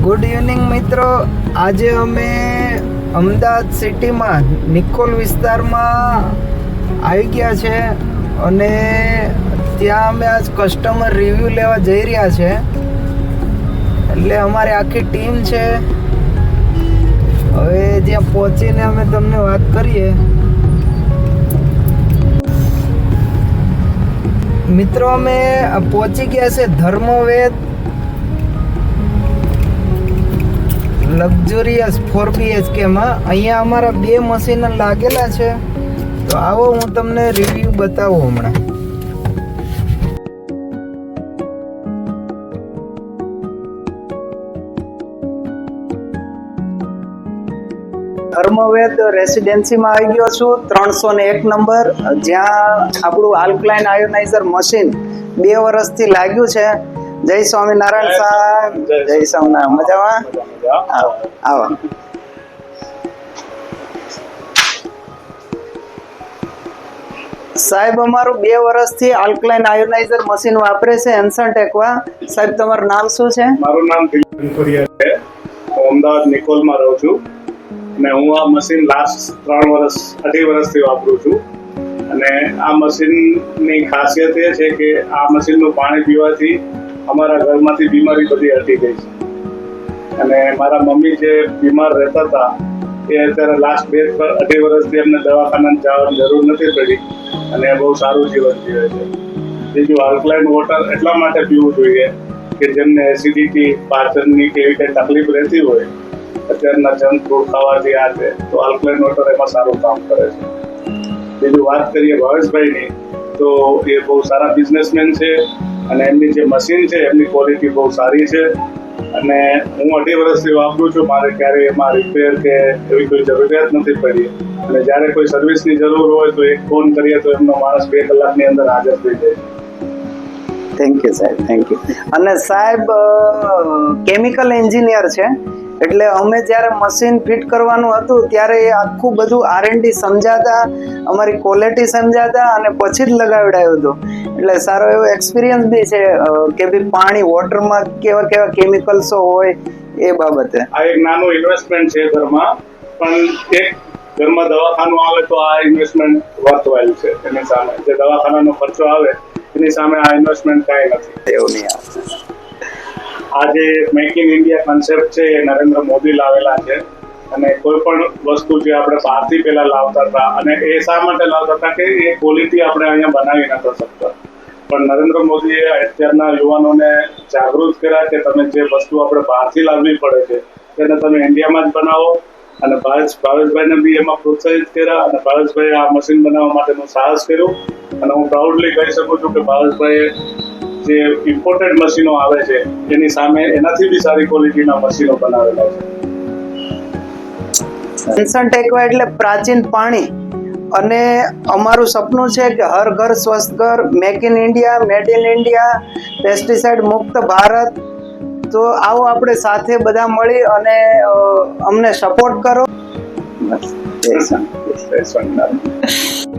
Good evening મિત્રો. આજે અમે અમદાવાદ સિટીમાં નિકોલ વિસ્તારમાં આવી ગયા છે અને ત્યાં અમે આજ કસ્ટમર રિવ્યૂ લેવા જઈ રહ્યા છે. એટલે અમારી આખી ટીમ છે. હવે જ્યાં પહોંચીને અમે તમને વાત કરીએ. મિત્રો અમે પહોંચી ગયા છે ધર્મવેદ લક્ઝુરિયસ 4 BHK માં. અહીંયા અમારા 2 મશીન લાગેલા છે. તો આવો હું તમને રિવ્યૂ બતાવું હમણાં. ધર્મવેદ રેસિડેન્સીમાં આવી ગયો છું, 301 નંબર, જ્યાં આપણું આલ્કલાઇન આયોનાઇઝર મશીન 2 વર્ષથી લાગ્યું છે. જય સ્વામિનારાયણ સાહેબ. જય સ્વામિનારાયણ. મજામાં? આવો. સાહેબ અમારું 2 વર્ષથી આલ્કલાઇન આયોનાઇઝર મશીન વાપરે છે, એન્સન્ટ એક્વા. સાહેબ તમારું નામ શું છે? મારું નામ દિલીપ છે. હું અમદાવાદ નિકોલમાં રહું છું અને હું આ મશીન લાસ્ટ 2.5 વર્ષથી વાપરું છું. અને આ મશીનની ખાસિયત એ છે કે આ મશીનનું પાણી પીવાથી અમારા ઘરમાંથી બીમારી બધી હટી ગઈ છે. અને મારા મમ્મી જે બીમાર રહેતા હતા એ અત્યારે લાસ્ટ 2.5 વર્ષથી એમને દવાખાના જવાની જરૂર નથી પડી અને બહુ સારું જીવન જીવે છે. બીજું આલ્કલાઇન વોટર એટલા માટે પીવું જોઈએ કે જેમને એસિડિટી, પાચનની કે એવી કંઈ તકલીફ રહેતી હોય, અત્યારના જંક ફૂડ ખાવાથી આ છે, તો આલ્કલાઇન વોટર એમાં સારું કામ કરે છે. બીજું વાત કરીએ ભાવેશભાઈની, તો એ બહુ સારા બિઝનેસમેન છે અને એમની જે મશીન છે એમની ક્વોલિટી બહુ સારી છે. અને હું 2.5 વર્ષથી વાપરું છું. મારે ક્યારેય એમાં રિપેર કે એવી કોઈ જરૂરિયાત નથી પડી. અને જ્યારે કોઈ સર્વિસની જરૂર હોય તો એક ફોન કરીએ તો એમનો માણસ 2 કલાકની અંદર હાજર થઈ જાય છે. થેન્ક યુ સાહેબ, થેન્ક યુ. અને સાહેબ કેમિકલ એન્જિનિયર છે, એટલે અમે જ્યારે મશીન ફિટ કરવાનું હતું ત્યારે એ આખું બધું R&D સમજાતા, અમારી ક્વોલિટી સમજાતા અને પછી જ લગાવડાવ્યું હતું. એટલે સારો એવો એક્સપિરિયન્સ બી છે કે ભાઈ પાણી વોટરમાં કેવા કેવા કેમિકલ્સો હોય એ બાબતે. આ એક નાનું ઇન્વેસ્ટમેન્ટ છે ઘરમાં, પણ એક ઘરમાં દવાખાનું આવે તો આ ઇન્વેસ્ટમેન્ટ વર્થવાઇલ છે. એની સામે જે દવાખાનાનો ખર્ચો આવે એની સામે આ ઇન્વેસ્ટમેન્ટ કાંઈ નથી. એવું નહીં આવે. આ જે મેક ઇન ઇન્ડિયા કન્સેપ્ટ છે એ નરેન્દ્ર મોદી લાવેલા છે. અને કોઈ પણ વસ્તુ જે આપણે બહારથી પહેલા લાવતા હતા, અને એ શા માટે લાવતા હતા કે એ ક્વોલિટી આપણે અહીંયા બનાવી નથી શકતા. પણ નરેન્દ્ર મોદીએ અત્યારના યુવાનોને જાગૃત કર્યા કે તમે જે વસ્તુ આપણે બહારથી લાવવી પડે છે તેને તમે ઇન્ડિયામાં જ બનાવો. અને ભાવેશભાઈને બી એમાં પ્રોત્સાહિત કર્યા અને ભાવેશભાઈએ આ મશીન બનાવવા માટેનું સાહસ કર્યું. અને હું પ્રાઉડલી કહી શકું છું કે ભાવેશભાઈએ જે ઇમ્પોર્ટેડ મશીનો આવે છે એની સામે એનાથી બી સારી ક્વોલિટીના મશીનો બનાવેલા છે. એન્સન્ટ એક્વા એટલે પ્રાચીન પાણી. અને અમારું સપનું છે કે હર ઘર સ્વસ્થ ઘર, make in India, made in India, pesticide મુક્ત ભારત. તો આવો આપણે સાથે બધા મળી અને અમને સપોર્ટ કરો. બસ. જય સ્વામિનારાયણ.